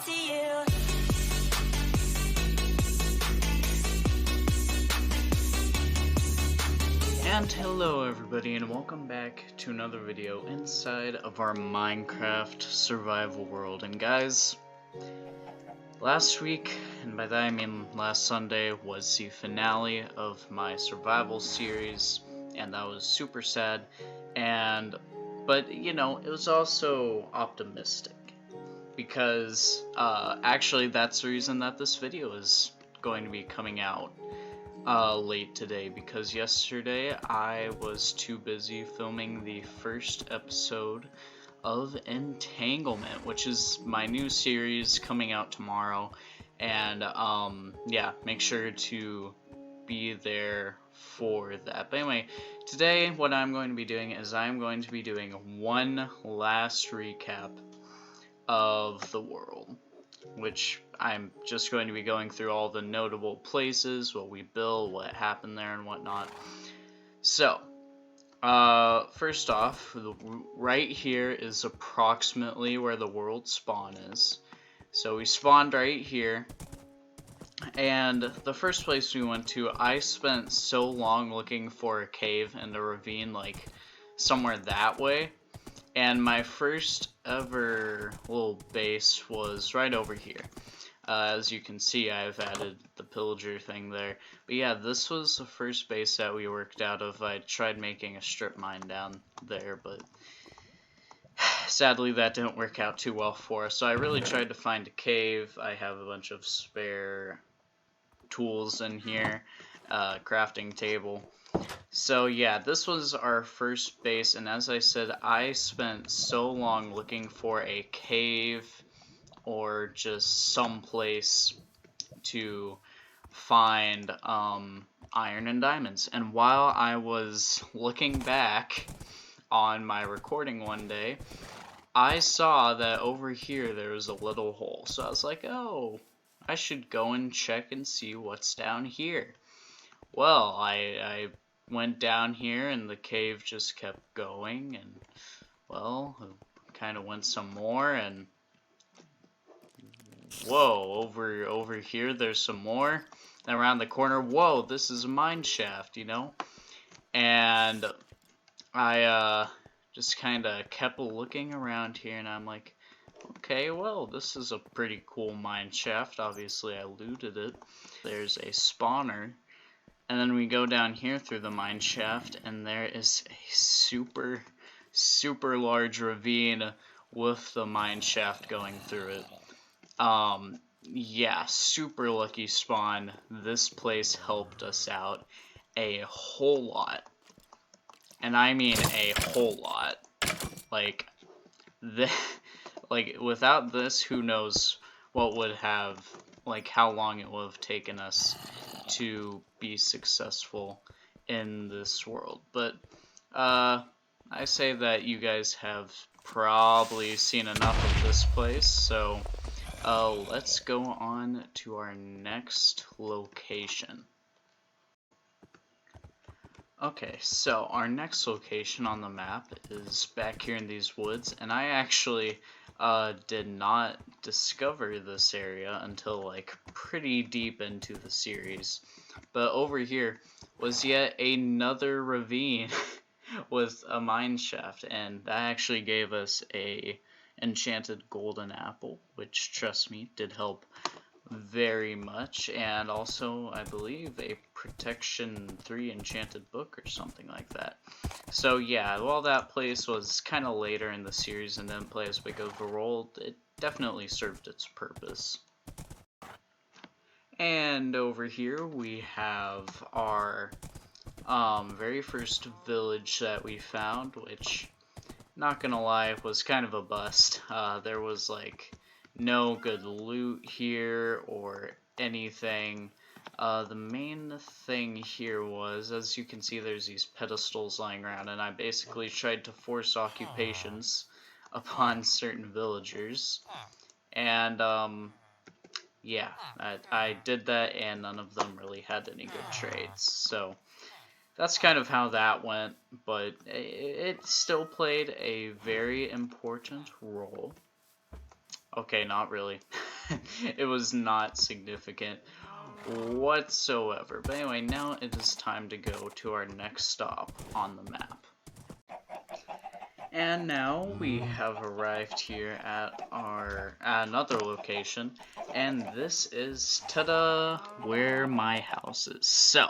to you. And hello everybody, and welcome back to another video inside of our Minecraft survival world. And guys, last week, and by that I mean last Sunday, was the finale of my survival series, and that was super sad. But you know, it was also optimistic, because actually that's the reason that this video is going to be coming out late today, because yesterday I was too busy filming the first episode of Entanglement, which is my new series coming out tomorrow. And yeah, make sure to be there for that. But anyway, today what I'm going to be doing is I'm going to be doing one last recap of the world, which I'm just going to be going through all the notable places, what we built, what happened there, and whatnot. So, first off, right here is approximately where the world spawn is. So we spawned right here, and the first place we went to, I spent so long looking for a cave and a ravine, like somewhere that way. And my first ever little base was right over here. As you can see, I've added the pillager thing there. But yeah, this was the first base that we worked out of. I tried making a strip mine down there, but sadly that didn't work out too well for us. So I really tried to find a cave. I have a bunch of spare tools in here, crafting table. So yeah, this was our first base, and as I said, I spent so long looking for a cave or just some place to find iron and diamonds. And while I was looking back on my recording one day, I saw that over here there was a little hole. So I was like, oh, I should go and check and see what's down here. Well, I went down here and the cave just kept going, and well, kind of went some more, and whoa, over here there's some more, and around the corner, whoa, this is a mineshaft, you know. And I just kind of kept looking around here, and I'm like, okay, well, this is a pretty cool mineshaft. Obviously I looted it. There's a spawner. And then we go down here through the mine shaft, and there is a super large ravine with the mine shaft going through it. Yeah, super lucky spawn. This place helped us out a whole lot. And I mean a whole lot. Like, without this, who knows what would have, like, how long it would have taken us to be successful in this world. But I say that you guys have probably seen enough of this place, so let's go on to our next location. Okay, so our next location on the map is back here in these woods, and I actually did not discover this area until like pretty deep into the series. But over here was yet another ravine with a mine shaft, and that actually gave us a enchanted golden apple, which, trust me, did help very much, and also I believe a protection 3 enchanted book or something like that. So yeah, while that place was kind of later in the series and didn't play as big of a role, it definitely served its purpose. And over here we have our very first village that we found, which, not gonna lie, was kind of a bust. There was like no good loot here or anything. The main thing here was, as you can see, there's these pedestals lying around, and I basically tried to force occupations upon certain villagers. And yeah, I did that, and none of them really had any good trades. So that's kind of how that went, but it still played a very important role. Okay, not really. It was not significant whatsoever. But anyway, now it is time to go to our next stop on the map. And now we have arrived here at another location, and this is, tada, where my house is. So,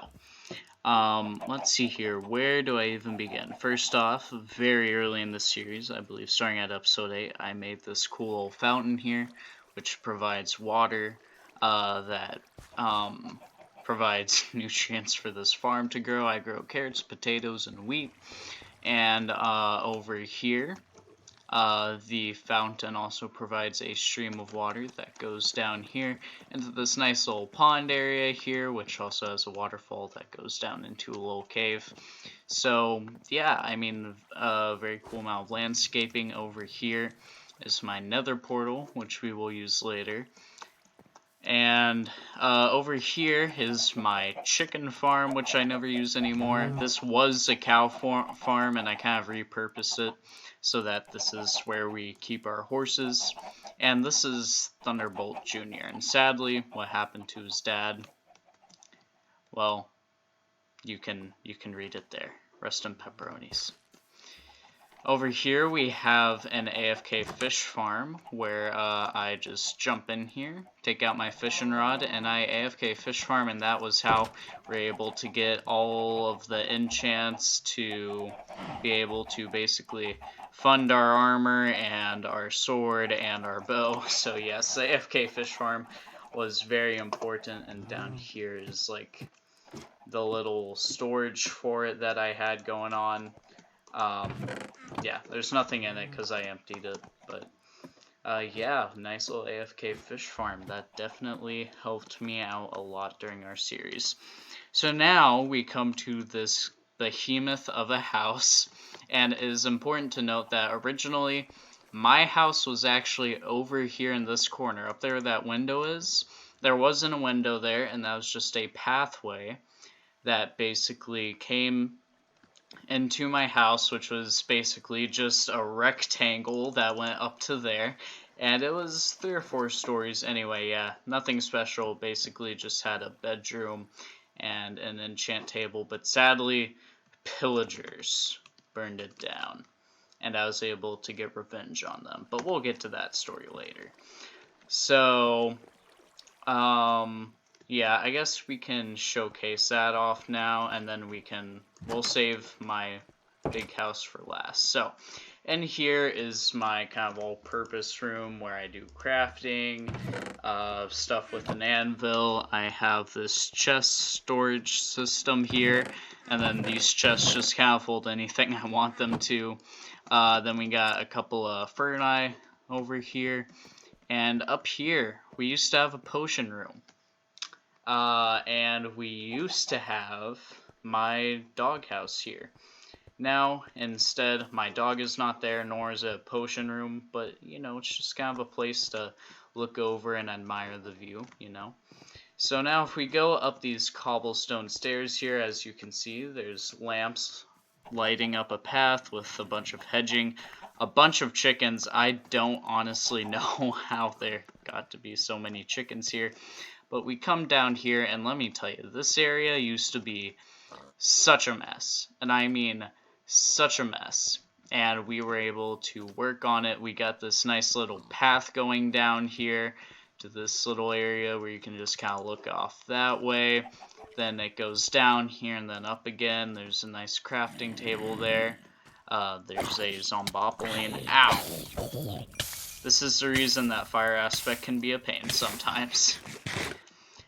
let's see here, where do I even begin? First off, very early in the series, I believe starting at episode 8, I made this cool old fountain here, which provides water, that, provides nutrients for this farm to grow. I grow carrots, potatoes, and wheat. And over here, the fountain also provides a stream of water that goes down here into this nice little pond area here, which also has a waterfall that goes down into a little cave. So yeah, I mean, a very cool amount of landscaping. Over here is my nether portal, which we will use later. And over here is my chicken farm, which I never use anymore. This was a cow farm, and I kind of repurposed it so that this is where we keep our horses. And this is Thunderbolt Jr. And sadly, what happened to his dad, well, you can read it there. Rest in pepperonis. Over here we have an AFK Fish Farm, where I just jump in here, take out my fishing rod, and I AFK Fish Farm, and that was how we're able to get all of the enchants to be able to basically fund our armor and our sword and our bow. So yes, AFK Fish Farm was very important, and down here is like the little storage for it that I had going on. Yeah, there's nothing in it because I emptied it, but yeah, nice little AFK Fish Farm. That definitely helped me out a lot during our series. So now we come to this behemoth of a house, and it is important to note that originally my house was actually over here in this corner, up there where that window is. There wasn't a window there, and that was just a pathway that basically came into my house, which was basically just a rectangle that went up to there, and it was 3 or 4 stories anyway. Yeah, nothing special, basically just had a bedroom and an enchant table, but sadly pillagers burned it down, and I was able to get revenge on them, but we'll get to that story later. So yeah, I guess we can showcase that off now, and then we'll save my big house for last. So, and here is my kind of all-purpose room where I do crafting, stuff with an anvil. I have this chest storage system here, and then these chests just kind of hold anything I want them to. Then we got a couple of ferni over here, and up here we used to have a potion room. And we used to have my doghouse here. Now, instead, my dog is not there, nor is it a potion room, but, you know, it's just kind of a place to look over and admire the view, you know. So now if we go up these cobblestone stairs here, as you can see, there's lamps lighting up a path with a bunch of hedging, a bunch of chickens. I don't honestly know how there got to be so many chickens here. But we come down here, and let me tell you, this area used to be such a mess. And I mean, such a mess. And we were able to work on it. We got this nice little path going down here to this little area where you can just kind of look off that way. Then it goes down here and then up again. There's a nice crafting table there. There's a zombopoline. Ow! This is the reason that fire aspect can be a pain sometimes.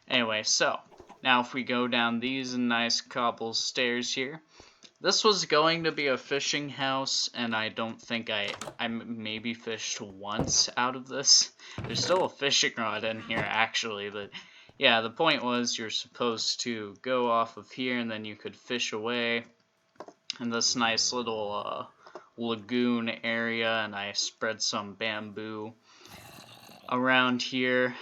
Anyway, so, now if we go down these nice cobble stairs here, this was going to be a fishing house, and I don't think I maybe fished once out of this. There's still a fishing rod in here, actually, but yeah, the point was you're supposed to go off of here, and then you could fish away in this nice little lagoon area, and I spread some bamboo around here.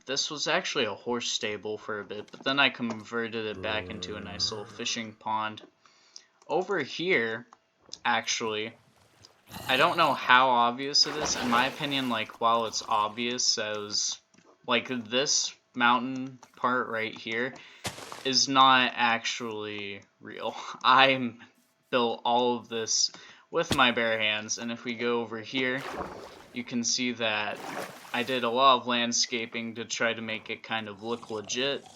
This was actually a horse stable for a bit, but then I converted it back into a nice little fishing pond. Over here, actually, I don't know how obvious it is. In my opinion, like, while it's obvious, that it was like this mountain part right here is not actually real. I built all of this with my bare hands, and if we go over here, you can see that I did a lot of landscaping to try to make it kind of look legit.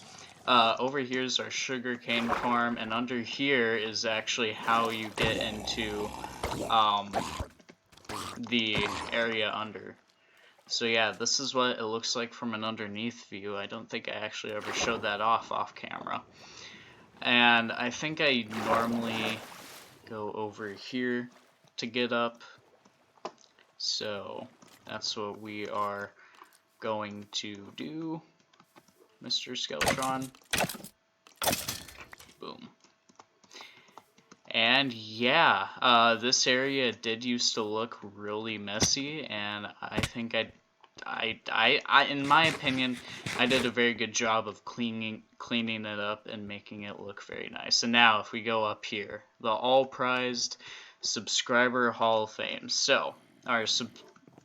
Over here is our sugarcane farm, and under here is actually how you get into the area under. So yeah, this is what it looks like from an underneath view. I don't think I actually ever showed that off camera. And I think I normally go over here to get up. So that's what we are going to do, Mr. Skeletron. Boom. And yeah, this area did used to look really messy, and I think in my opinion, I did a very good job of cleaning it up and making it look very nice. And now, if we go up here, the all-prized subscriber Hall of Fame. So,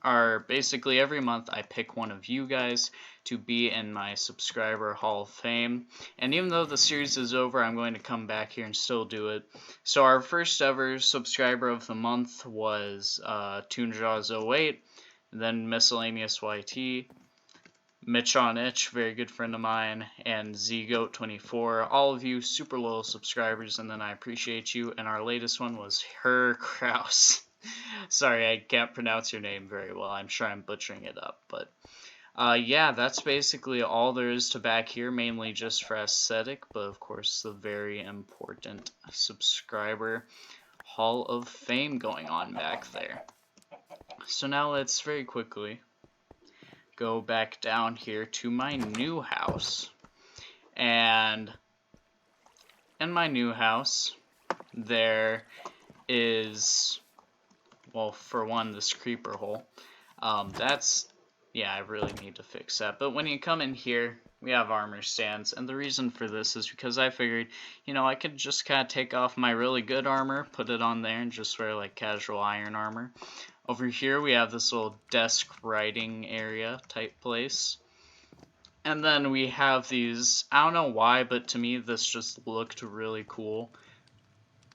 our basically every month I pick one of you guys to be in my subscriber Hall of Fame. And even though the series is over, I'm going to come back here and still do it. So our first ever subscriber of the month was Toonjaws08, then Miscellaneous YT, Mitch on Itch, very good friend of mine, and ZGoat24. All of you super loyal subscribers, and then I appreciate you. And our latest one was Her Kraus. Sorry, I can't pronounce your name very well. I'm sure I'm butchering it up, but yeah, that's basically all there is to back here, mainly just for aesthetic, but of course the very important subscriber Hall of Fame going on back there. So now let's very quickly go back down here to my new house. And in my new house, there is, well, for one, this creeper hole. Yeah, I really need to fix that. But when you come in here, we have armor stands. And the reason for this is because I figured, you know, I could just kind of take off my really good armor, put it on there, and just wear like casual iron armor. Over here, we have this little desk writing area type place. And then we have these, I don't know why, but to me this just looked really cool.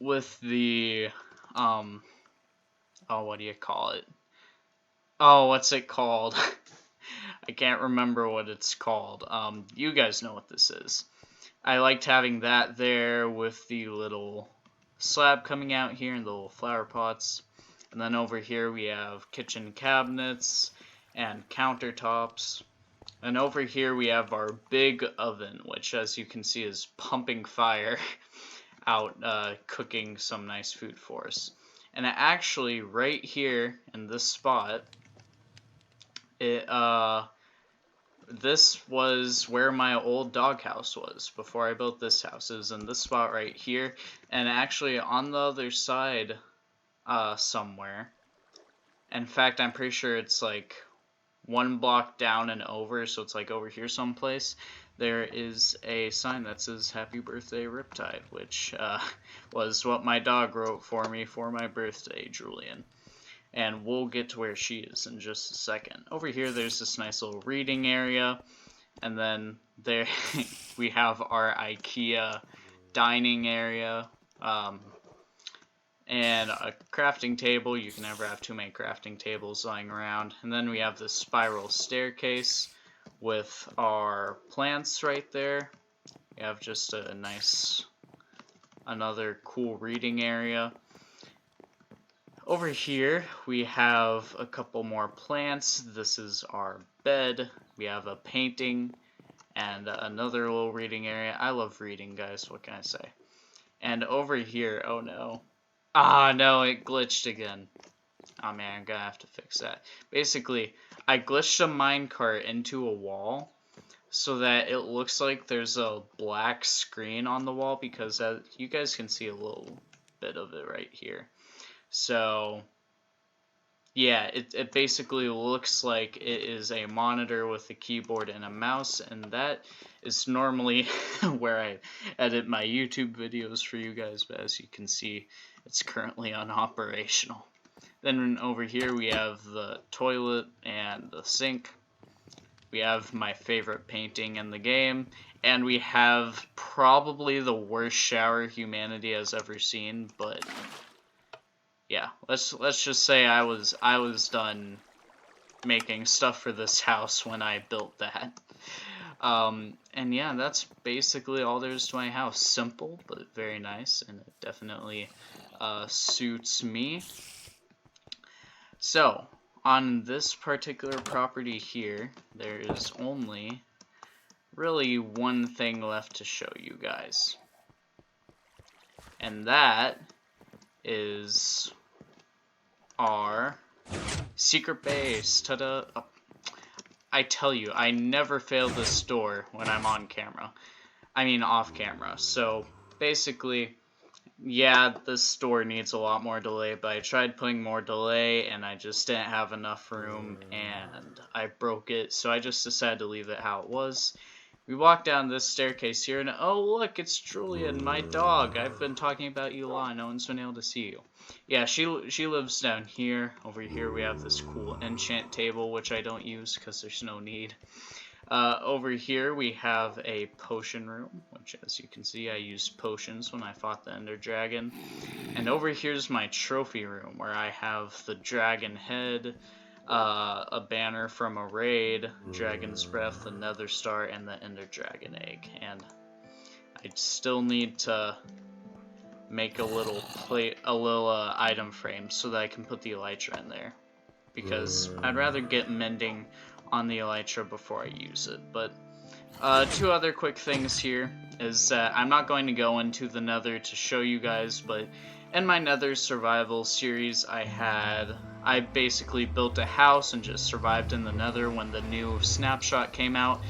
With the, oh, what do you call it? Oh, what's it called? I can't remember what it's called. You guys know what this is. I liked having that there with the little slab coming out here and the little flower pots. And then over here we have kitchen cabinets and countertops. And over here we have our big oven, which as you can see is pumping fire out, cooking some nice food for us. And actually right here in this spot, this was where my old doghouse was before I built this house. It was in this spot right here, and actually on the other side somewhere. In fact, I'm pretty sure it's like one block down and over, so it's like over here someplace. There is a sign that says Happy Birthday Riptide, which was what my dog wrote for me for my birthday, Julian. And we'll get to where she is in just a second. Over here, there's this nice little reading area. And then there we have our IKEA dining area. And a crafting table. You can never have too many crafting tables lying around. And then we have this spiral staircase with our plants right there. We have just a nice, another cool reading area. Over here, we have a couple more plants. This is our bed. We have a painting and another little reading area. I love reading, guys. What can I say? And over here, oh no. Ah, no, it glitched again. Oh man, I'm gonna have to fix that. Basically, I glitched a minecart into a wall so that it looks like there's a black screen on the wall because you guys can see a little bit of it right here. So, yeah, it basically looks like it is a monitor with a keyboard and a mouse, and that is normally where I edit my YouTube videos for you guys, but as you can see, it's currently unoperational. Then over here we have the toilet and the sink. we have my favorite painting in the game, and we have probably the worst shower humanity has ever seen. But yeah, let's just say I was done making stuff for this house when I built that. And yeah, that's basically all there is to my house. Simple, but very nice, and it definitely suits me. So, on this particular property here, there is only really one thing left to show you guys. And that is our secret base. Ta-da! Oh, I tell you, I never fail this door when I'm on camera. I mean off camera. So basically, yeah, this door needs a lot more delay, but I tried putting more delay and I just didn't have enough room and I broke it, so I just decided to leave it how it was. We walk down this staircase here and oh look, it's Julian, my dog. I've been talking about you a lot, no one's been able to see you. Yeah, she lives down here. Over here we have this cool enchant table, which I don't use because there's no need. Over here we have a potion room, which as you can see I used potions when I fought the Ender Dragon. And over here's my trophy room where I have the dragon head, a banner from a raid, Dragon's Breath, the Nether Star, and the Ender Dragon egg. And I still need to make a little item frame so that I can put the elytra in there, because I'd rather get mending on the elytra before I use it. But two other quick things here is that I'm not going to go into the Nether to show you guys, but in my Nether survival series I basically built a house and just survived in the Nether when the new snapshot came out.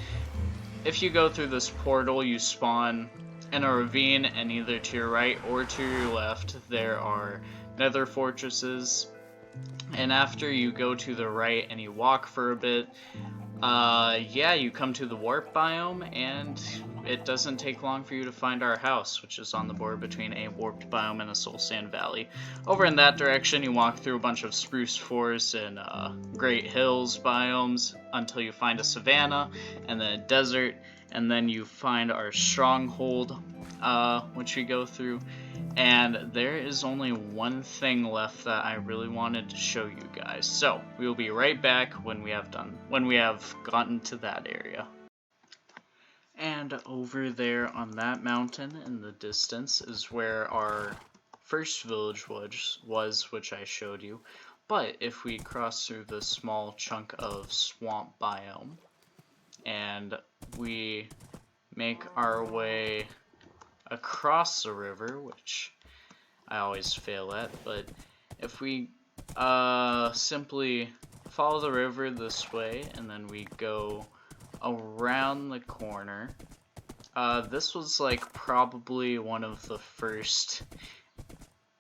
If you go through this portal, you spawn in a ravine, and either to your right or to your left there are Nether fortresses. And after you go to the right and you walk for a bit, yeah, you come to the warp biome, and it doesn't take long for you to find our house, which is on the border between a warped biome and a soul sand valley. Over in that direction, you walk through a bunch of spruce forests and great hills biomes until you find a savanna and then a desert, and then you find our stronghold, which we go through. And there is only one thing left that I really wanted to show you guys. So we will be right back when we have gotten to that area. And over there on that mountain in the distance is where our first village was, which I showed you. But if we cross through this small chunk of swamp biome and we make our way across the river, which I always fail at, but if we simply follow the river this way and then we go around the corner, this was like probably one of the first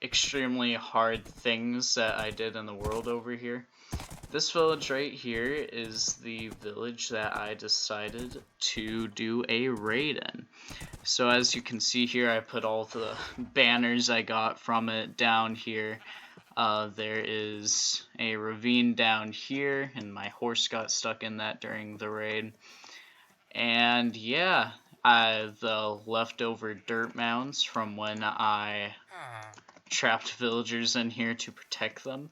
extremely hard things that I did in the world over here. This village right here is the village that I decided to do a raid in. So as you can see here, I put all the banners I got from it down here. There is a ravine down here, and my horse got stuck in that during the raid. And yeah, the leftover dirt mounds from when I trapped villagers in here to protect them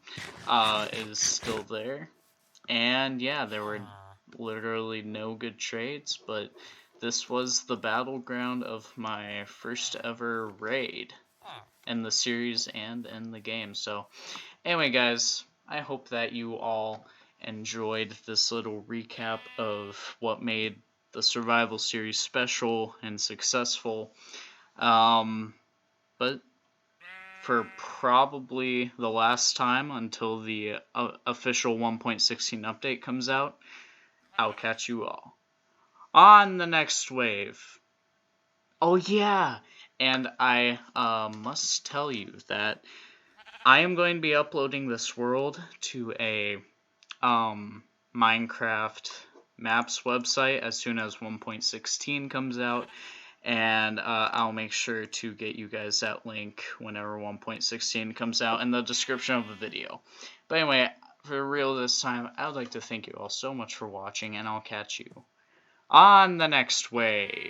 is still there. And yeah, there were literally no good trades, but this was the battleground of my first ever raid in the series and in the game. So anyway guys, I hope that you all enjoyed this little recap of what made the survival series special and successful. But for probably the last time until the official 1.16 update comes out, I'll catch you all on the next wave. Oh yeah, and I must tell you that I am going to be uploading this world to a Minecraft maps website as soon as 1.16 comes out, and I'll make sure to get you guys that link whenever 1.16 comes out in the description of the video. But anyway, for real this time, I would like to thank you all so much for watching, and I'll catch you on the next wave.